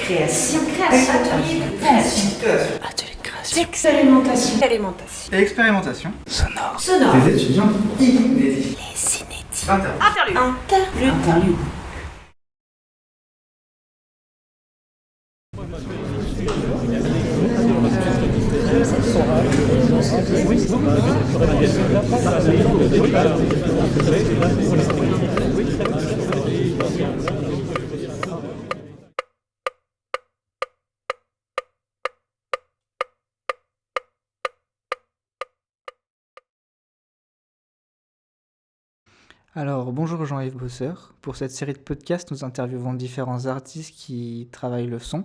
Création. Atelier de création. Atelier de création. Expérimentation. Expérimentation. Sonore. Des étudiants inédits. Les inédits. Interlude. Alors, bonjour Jean-Yves Bosseur. Pour cette série de podcasts, nous interviewons différents artistes qui travaillent le son.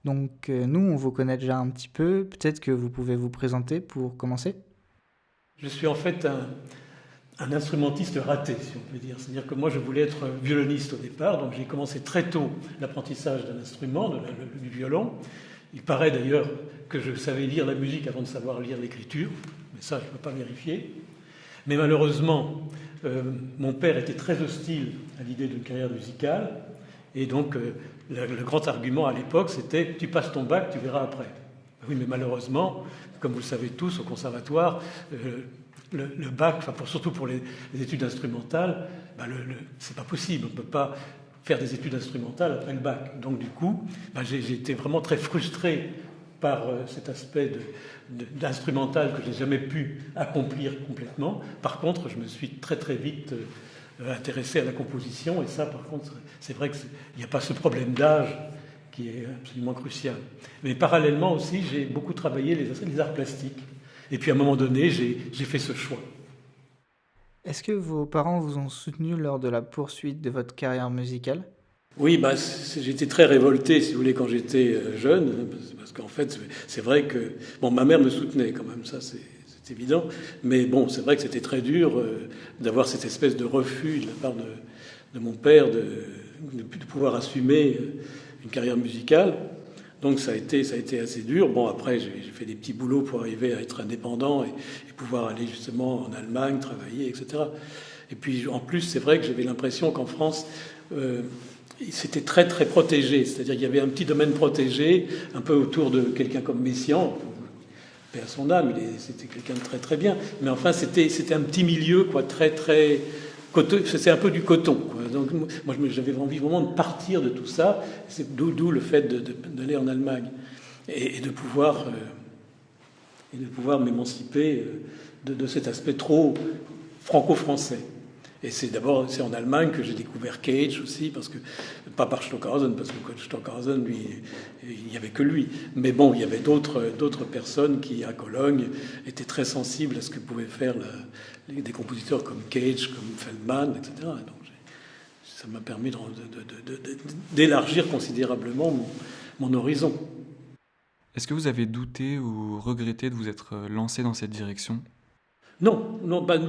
Donc, nous, on vous connaît déjà un petit peu. Peut-être que vous pouvez vous présenter pour commencer. Je suis en fait un instrumentiste raté, si on peut dire. C'est-à-dire que moi, je voulais être violoniste au départ, donc j'ai commencé très tôt l'apprentissage d'un instrument, du violon. Il paraît d'ailleurs que je savais lire la musique avant de savoir lire l'écriture, mais ça, je ne peux pas vérifier. Mais malheureusement, mon père était très hostile à l'idée d'une carrière musicale, et donc le grand argument à l'époque, c'était « tu passes ton bac, tu verras après ». Oui, mais malheureusement, comme vous le savez tous, au conservatoire, le bac, surtout pour les études instrumentales, c'est pas possible. On ne peut pas faire des études instrumentales après le bac. Donc du coup, j'ai été vraiment très frustré par cet aspect d'instrumental que je n'ai jamais pu accomplir complètement. Par contre, je me suis très très vite intéressé à la composition, et ça, par contre, c'est vrai qu'il n'y a pas ce problème d'âge qui est absolument crucial. Mais parallèlement aussi, j'ai beaucoup travaillé les arts plastiques. Et puis à un moment donné, j'ai fait ce choix. Est-ce que vos parents vous ont soutenu lors de la poursuite de votre carrière musicale ? Oui, j'étais très révolté, si vous voulez, quand j'étais jeune, parce qu'en fait, c'est vrai que... Bon, ma mère me soutenait quand même, ça c'est évident, mais bon, c'est vrai que c'était très dur d'avoir cette espèce de refus de la part de mon père de pouvoir assumer une carrière musicale. Donc ça a été assez dur. Bon, après, j'ai fait des petits boulots pour arriver à être indépendant et pouvoir aller justement en Allemagne, travailler, etc. Et puis, en plus, c'est vrai que j'avais l'impression qu'en France... c'était très très protégé, c'est-à-dire qu'il y avait un petit domaine protégé un peu autour de quelqu'un comme Messiaen, paix à son âme, c'était quelqu'un de très très bien, mais enfin c'était un petit milieu quoi, très très coton, c'est un peu du coton quoi. Donc moi j'avais envie vraiment de partir de tout ça, c'est d'où le fait d'aller en Allemagne et de pouvoir m'émanciper de cet aspect trop franco-français. Et c'est en Allemagne que j'ai découvert Cage aussi, parce que, pas par Stockhausen, parce que Stockhausen, lui, il n'y avait que lui. Mais bon, il y avait d'autres personnes qui, à Cologne, étaient très sensibles à ce que pouvaient faire des compositeurs comme Cage, comme Feldman, etc. Donc ça m'a permis d'élargir considérablement mon horizon. Est-ce que vous avez douté ou regretté de vous être lancé dans cette direction ? Non,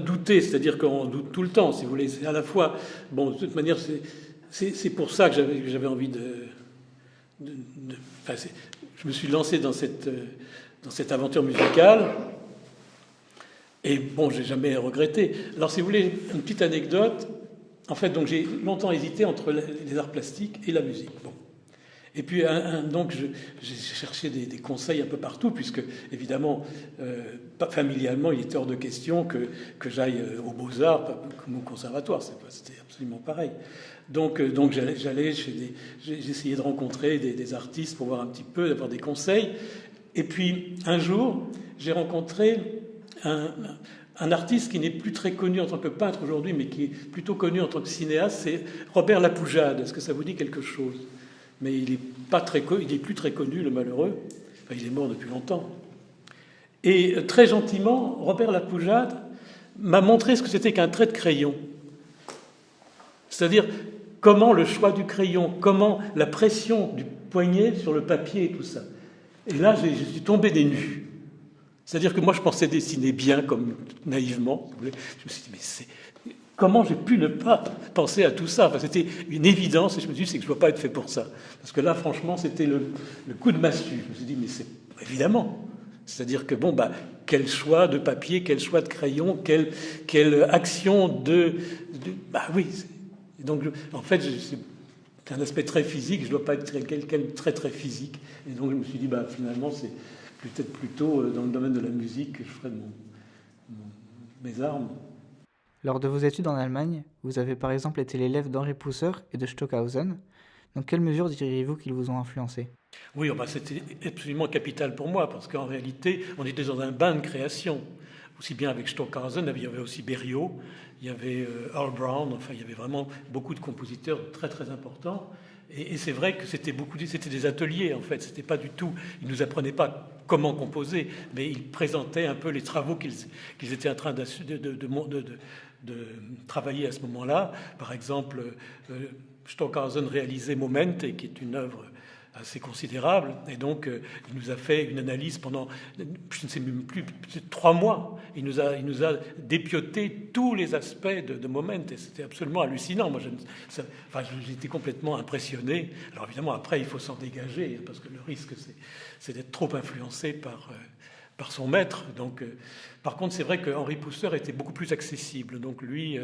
douter, c'est-à-dire qu'on doute tout le temps, si vous voulez. C'est à la fois, bon, de toute manière, c'est pour ça que j'avais envie je me suis lancé dans cette aventure musicale, et bon, j'ai jamais regretté. Alors, si vous voulez, une petite anecdote. En fait, donc j'ai longtemps hésité entre les arts plastiques et la musique. Bon. Et puis, donc, j'ai cherché des conseils un peu partout, puisque, évidemment, familialement, il était hors de question que j'aille aux Beaux-Arts comme au conservatoire. C'était absolument pareil. Donc j'allais j'essayais de rencontrer des artistes pour voir un petit peu, d'avoir des conseils. Et puis, un jour, j'ai rencontré un artiste qui n'est plus très connu en tant que peintre aujourd'hui, mais qui est plutôt connu en tant que cinéaste, c'est Robert Lapoujade. Est-ce que ça vous dit quelque chose ? Mais il est plus très connu, le malheureux. Enfin, il est mort depuis longtemps. Et très gentiment, Robert Lapoujade m'a montré ce que c'était qu'un trait de crayon. C'est-à-dire comment le choix du crayon, comment la pression du poignet sur le papier et tout ça. Et là, je suis tombé des nues. C'est-à-dire que moi, je pensais dessiner bien, comme naïvement. Je me suis dit, mais comment j'ai pu ne pas penser à tout ça ? Enfin, c'était une évidence, et je me suis dit, c'est que je ne dois pas être fait pour ça. Parce que là, franchement, c'était le coup de massue. Je me suis dit, mais c'est évidemment. C'est-à-dire que, quel choix de papier, quel choix de crayon, quelle action oui. Donc, en fait, c'est un aspect très physique, je ne dois pas être quelqu'un de très très physique. Et donc je me suis dit, finalement, c'est peut-être plutôt dans le domaine de la musique que je ferai mes armes. Lors de vos études en Allemagne, vous avez par exemple été l'élève d'Henri Pousser et de Stockhausen. Dans quelle mesure diriez-vous qu'ils vous ont influencé ? Oui, c'était absolument capital pour moi, parce qu'en réalité, on était dans un bain de création. Aussi bien avec Stockhausen, il y avait aussi Berio, il y avait Earl Brown, enfin il y avait vraiment beaucoup de compositeurs très très importants. Et c'est vrai que c'était des ateliers en fait, c'était pas du tout, ils nous apprenaient pas comment composer, mais ils présentaient un peu les travaux qu'ils étaient en train de travailler à ce moment-là. Par exemple, Stockhausen réalisait Momente, qui est une œuvre assez considérable, et donc il nous a fait une analyse pendant, je ne sais même plus, 3 mois. Il nous a dépioté tous les aspects de Momente, et c'était absolument hallucinant. Moi, j'étais complètement impressionné. Alors évidemment, après, il faut s'en dégager, parce que le risque, c'est d'être trop influencé par son maître. Donc, par contre, c'est vrai que Henri Pousser était beaucoup plus accessible. Donc lui,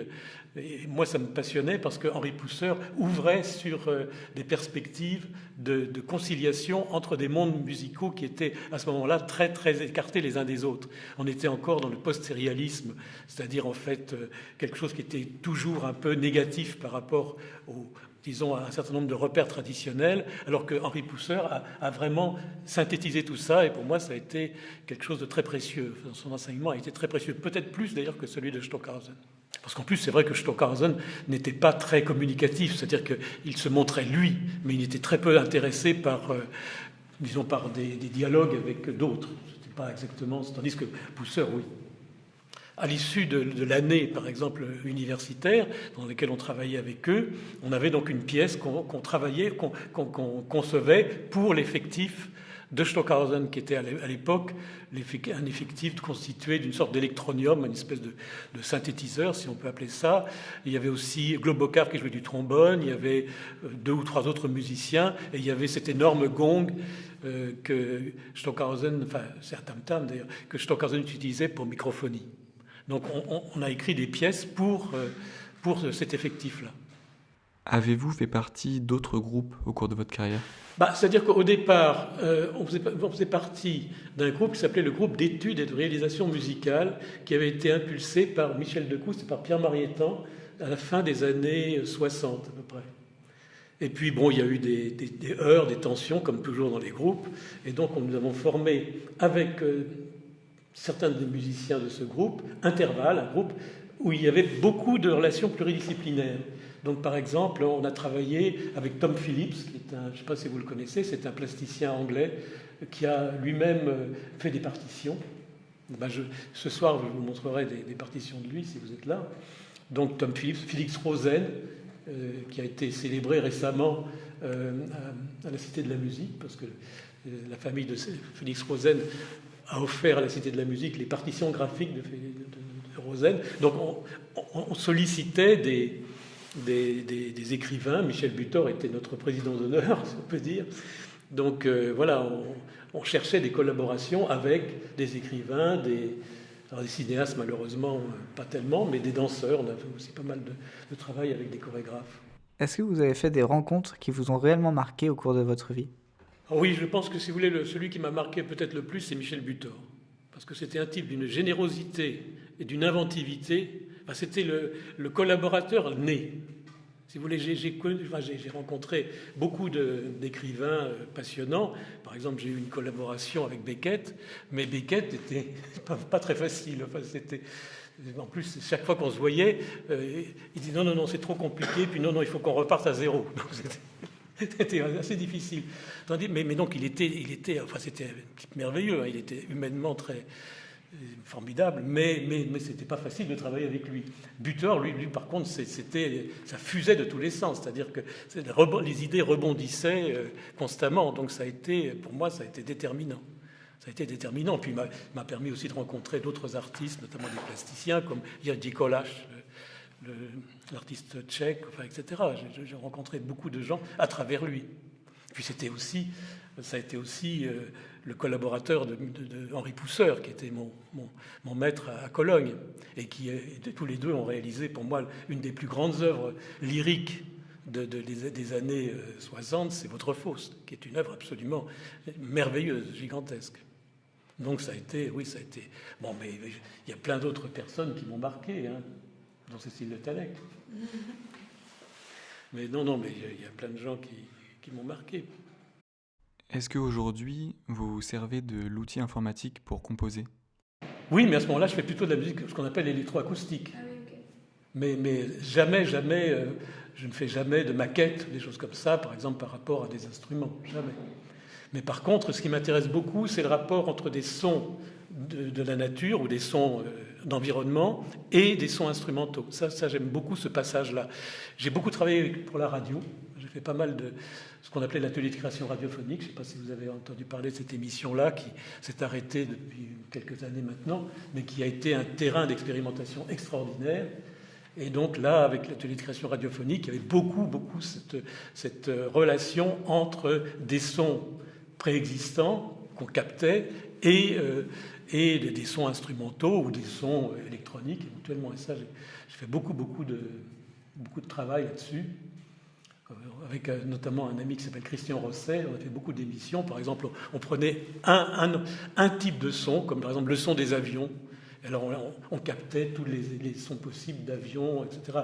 et moi, ça me passionnait parce que Henri Pousser ouvrait sur des perspectives de conciliation entre des mondes musicaux qui étaient à ce moment-là très très écartés les uns des autres. On était encore dans le post-sérialisme, c'est-à-dire en fait quelque chose qui était toujours un peu négatif par rapport disons, à un certain nombre de repères traditionnels, alors que Henri Pousser a vraiment synthétisé tout ça, et pour moi, ça a été quelque chose de très précieux. Son enseignement a été très précieux, peut-être plus d'ailleurs que celui de Stockhausen. Parce qu'en plus, c'est vrai que Stockhausen n'était pas très communicatif, c'est-à-dire qu'il se montrait lui, mais il était très peu intéressé par des dialogues avec d'autres. C'était pas exactement, tandis que Pousser, oui. À l'issue de l'année, par exemple, universitaire, dans laquelle on travaillait avec eux, on avait donc une pièce qu'on concevait pour l'effectif de Stockhausen, qui était à l'époque un effectif constitué d'une sorte d'électronium, une espèce de synthétiseur, si on peut appeler ça. Il y avait aussi Globokar qui jouait du trombone, il y avait 2 ou 3 autres musiciens, et il y avait cet énorme gong que Stockhausen, enfin c'est un tam-tam d'ailleurs, que Stockhausen utilisait pour microphonie. Donc on a écrit des pièces pour cet effectif-là. Avez-vous fait partie d'autres groupes au cours de votre carrière ? C'est-à-dire qu'au départ, on faisait partie d'un groupe qui s'appelait le groupe d'études et de réalisation musicale, qui avait été impulsé par Michel Decouste et par Pierre Marietan à la fin des années 60 à peu près. Et puis il y a eu des heurts, des tensions, comme toujours dans les groupes, et donc nous avons formé avec certains des musiciens de ce groupe, Intervalle, un groupe où il y avait beaucoup de relations pluridisciplinaires. Donc, par exemple, on a travaillé avec Tom Phillips, qui est je ne sais pas si vous le connaissez, c'est un plasticien anglais qui a lui-même fait des partitions. Ce soir, je vous montrerai des partitions de lui, si vous êtes là. Donc, Tom Phillips, Félix Rosen, qui a été célébré récemment à la Cité de la Musique, parce que la famille de Félix Rosen a offert à la Cité de la Musique les partitions graphiques de Rosen. Donc on sollicitait des écrivains. Michel Butor était notre président d'honneur, si on peut dire. Donc on cherchait des collaborations avec des écrivains, des cinéastes malheureusement pas tellement, mais des danseurs. On a fait aussi pas mal de travail avec des chorégraphes. Est-ce que vous avez fait des rencontres qui vous ont réellement marqué au cours de votre vie ? Oui, je pense que si vous voulez, celui qui m'a marqué peut-être le plus, c'est Michel Butor. Parce que c'était un type d'une générosité et d'une inventivité. C'était le collaborateur né. Si vous voulez, j'ai rencontré beaucoup d'écrivains passionnants. Par exemple, j'ai eu une collaboration avec Beckett, mais Beckett n'était pas très facile. En plus, chaque fois qu'on se voyait, il dit non, c'est trop compliqué, puis non, il faut qu'on reparte à zéro. Donc, c'était assez difficile. Mais donc, c'était un type merveilleux, hein, il était humainement très formidable, mais c'était pas facile de travailler avec lui. Butor, lui par contre, ça fusait de tous les sens, c'est-à-dire que les idées rebondissaient constamment, donc pour moi, ça a été déterminant. Ça a été déterminant, puis il m'a permis aussi de rencontrer d'autres artistes, notamment des plasticiens, comme Jiří Kolář, l'artiste tchèque, etc. J'ai rencontré beaucoup de gens à travers lui. Puis ça a été aussi le collaborateur de Henri Pousser, qui était mon maître à Cologne, et tous les deux ont réalisé pour moi une des plus grandes œuvres lyriques des années 60, c'est Votre Faust, qui est une œuvre absolument merveilleuse, gigantesque. Donc ça a été. Bon, mais il y a plein d'autres personnes qui m'ont marqué, hein, dont Cécile Le Tallec. Mais mais il y a plein de gens qui m'ont marqué. Est-ce qu'aujourd'hui, vous vous servez de l'outil informatique pour composer ? Oui, mais à ce moment-là, je fais plutôt de la musique, ce qu'on appelle électroacoustique. Ah oui, ok. Mais jamais, je ne fais jamais de maquettes, des choses comme ça, par exemple, par rapport à des instruments. Jamais. Mais par contre, ce qui m'intéresse beaucoup, c'est le rapport entre des sons de la nature ou des sons d'environnement et des sons instrumentaux. Ça, j'aime beaucoup ce passage-là. J'ai beaucoup travaillé pour la radio. J'ai fait pas mal de ce qu'on appelait l'atelier de création radiophonique. Je ne sais pas si vous avez entendu parler de cette émission-là, qui s'est arrêtée depuis quelques années maintenant, mais qui a été un terrain d'expérimentation extraordinaire. Et donc là, avec l'atelier de création radiophonique, il y avait beaucoup cette relation entre des sons préexistants qu'on captait et des sons instrumentaux ou des sons électroniques éventuellement. Et ça, j'ai fait beaucoup de travail là-dessus, avec notamment un ami qui s'appelle Christian Rosset. On a fait beaucoup d'émissions. Par exemple, on prenait un type de son, comme par exemple le son des avions. Alors on captait tous les sons possibles d'avions, etc.,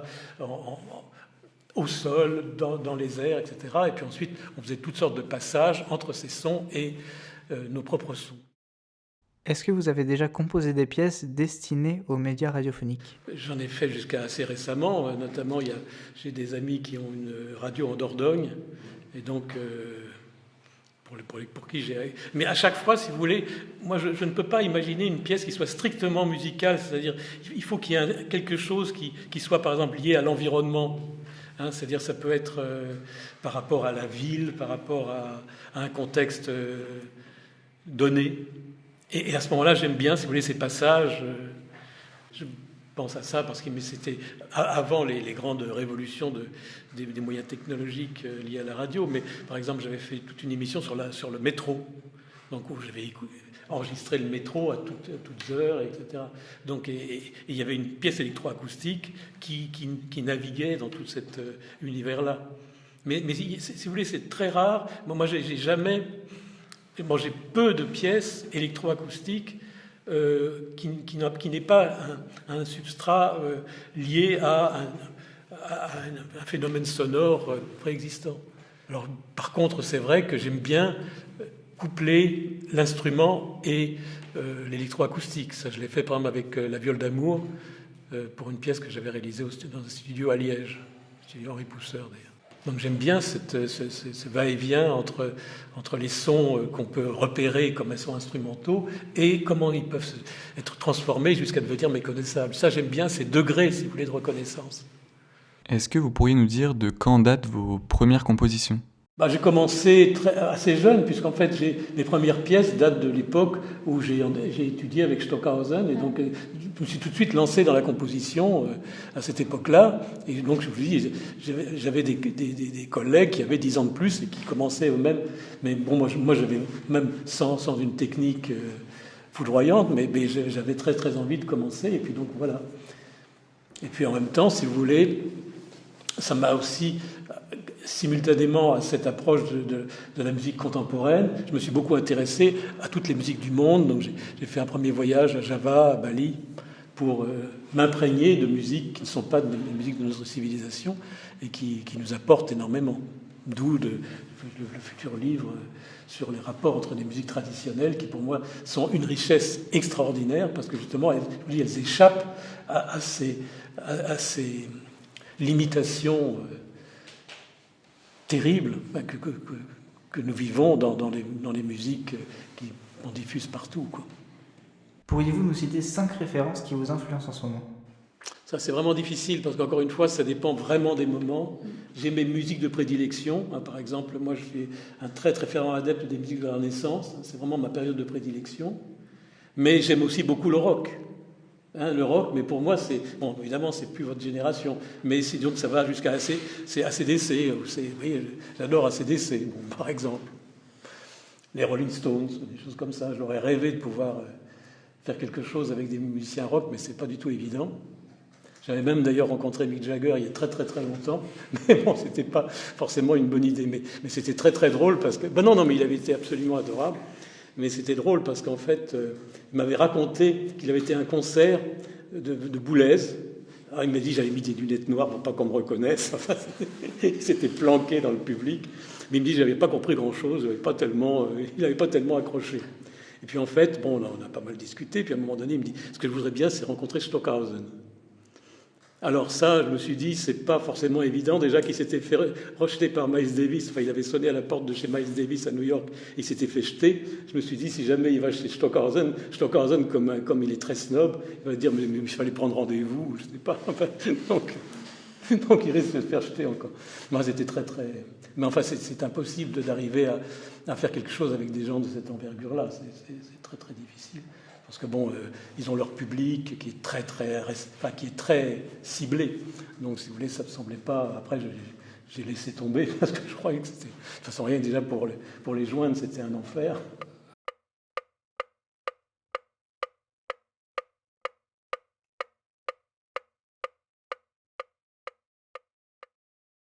au sol, dans les airs, etc. Et puis ensuite, on faisait toutes sortes de passages entre ces sons et nos propres sons. Est-ce que vous avez déjà composé des pièces destinées aux médias radiophoniques ? J'en ai fait jusqu'à assez récemment. Notamment, j'ai des amis qui ont une radio en Dordogne. Et donc, pour qui j'ai... Mais à chaque fois, si vous voulez, moi, je ne peux pas imaginer une pièce qui soit strictement musicale. C'est-à-dire, il faut qu'il y ait quelque chose qui soit, par exemple, lié à l'environnement. Hein, c'est-à-dire, ça peut être par rapport à la ville, par rapport à un contexte donné. Et à ce moment-là, j'aime bien, si vous voulez, ces passages. Je pense à ça parce que c'était avant les grandes révolutions des moyens technologiques liés à la radio. Mais par exemple, j'avais fait toute une émission sur le métro. Donc, où j'avais enregistré le métro à toutes heures, etc. Donc, et il y avait une pièce électroacoustique qui naviguait dans tout cet univers-là. Mais si vous voulez, c'est très rare. Moi, j'ai jamais... Bon, j'ai peu de pièces électroacoustiques qui n'est pas un substrat lié à un phénomène sonore préexistant. Alors, par contre, c'est vrai que j'aime bien coupler l'instrument et l'électroacoustique. Ça, je l'ai fait, par exemple, avec La Viole d'amour, pour une pièce que j'avais réalisée dans un studio à Liège, studio Henri Pousseur, d'ailleurs. Donc j'aime bien ce va-et-vient entre les sons qu'on peut repérer comme sons instrumentaux et comment ils peuvent être transformés jusqu'à devenir méconnaissables. Ça, j'aime bien ces degrés, si vous voulez, de reconnaissance. Est-ce que vous pourriez nous dire de quand datent vos premières compositions ? J'ai commencé assez jeune, puisqu'en fait, les premières pièces datent de l'époque où j'ai étudié avec Stockhausen, et donc je me suis tout de suite lancé dans la composition à cette époque-là. Et donc, je vous dis, j'avais des collègues qui avaient 10 ans de plus et qui commençaient eux-mêmes. Mais bon, moi j'avais même sans une technique foudroyante, mais j'avais très très envie de commencer. Et puis donc voilà. Et puis en même temps, si vous voulez, ça m'a aussi... Simultanément à cette approche de la musique contemporaine, je me suis beaucoup intéressé à toutes les musiques du monde. Donc j'ai fait un premier voyage à Java, à Bali, pour m'imprégner de musiques qui ne sont pas des musiques de notre civilisation et qui nous apportent énormément. D'où le futur livre sur les rapports entre les musiques traditionnelles qui, pour moi, sont une richesse extraordinaire parce que, justement, elles échappent à ces limitations terribles que nous vivons dans les musiques qu'on diffuse partout, quoi. Pourriez-vous nous citer 5 références qui vous influencent en ce moment ? Ça, c'est vraiment difficile parce qu'encore une fois, ça dépend vraiment des moments. J'ai mes musiques de prédilection. Par exemple, moi, je suis un très très fervent adepte des musiques de la Renaissance. C'est vraiment ma période de prédilection. Mais j'aime aussi beaucoup le rock. Le rock, mais pour moi, bon, évidemment, c'est plus votre génération, mais donc ça va jusqu'à AC/DC. Oui, j'adore AC/DC, bon, par exemple. Les Rolling Stones, des choses comme ça. J'aurais rêvé de pouvoir faire quelque chose avec des musiciens rock, mais c'est pas du tout évident. J'avais même d'ailleurs rencontré Mick Jagger il y a très très très longtemps, mais bon, c'était pas forcément une bonne idée. Mais c'était très très drôle parce que... Ben non, mais il avait été absolument adorable. Mais c'était drôle parce qu'en fait, il m'avait raconté qu'il avait été à un concert de Boulez. Alors, il m'a dit j'avais mis des lunettes noires pour pas qu'on me reconnaisse. Enfin, il s'était planqué dans le public. Mais il me dit j'avais pas compris grand-chose, il n'avait pas tellement accroché. Et puis en fait, bon, on a pas mal discuté. Puis à un moment donné, il me dit ce que je voudrais bien, c'est rencontrer Stockhausen. Alors ça, je me suis dit, c'est pas forcément évident. Déjà qu'il s'était fait rejeter par Miles Davis, enfin il avait sonné à la porte de chez Miles Davis à New York, il s'était fait jeter. Je me suis dit, si jamais il va chez Stockhausen, comme il est très snob, il va dire, mais il fallait prendre rendez-vous, je sais pas. Enfin, donc il risque de se faire jeter encore. Moi, c'était très très... Mais enfin, c'est impossible d'arriver à faire quelque chose avec des gens de cette envergure-là. C'est très très difficile. Parce que bon, ils ont leur public qui est qui est très ciblé. Donc, si vous voulez, ça ne me semblait pas. Après, j'ai laissé tomber parce que je croyais que c'était. De toute façon, rien déjà pour les joindre, c'était un enfer.